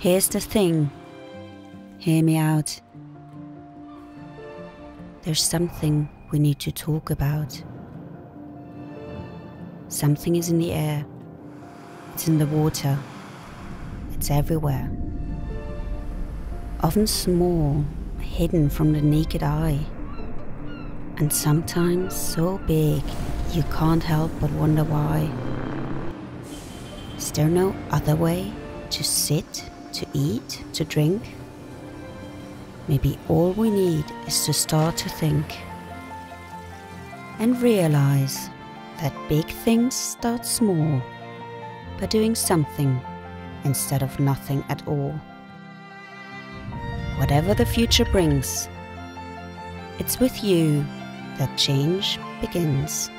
Here's the thing. Hear me out. There's something we need to talk about. Something is in the air. It's in the water. It's everywhere. Often small, hidden from the naked eye. And sometimes so big you can't help but wonder why. Is there no other way to sit, to eat, to drink? Maybe all we need is to start to think and realize that big things start small by doing something instead of nothing at all. Whatever the future brings, it's with you that change begins.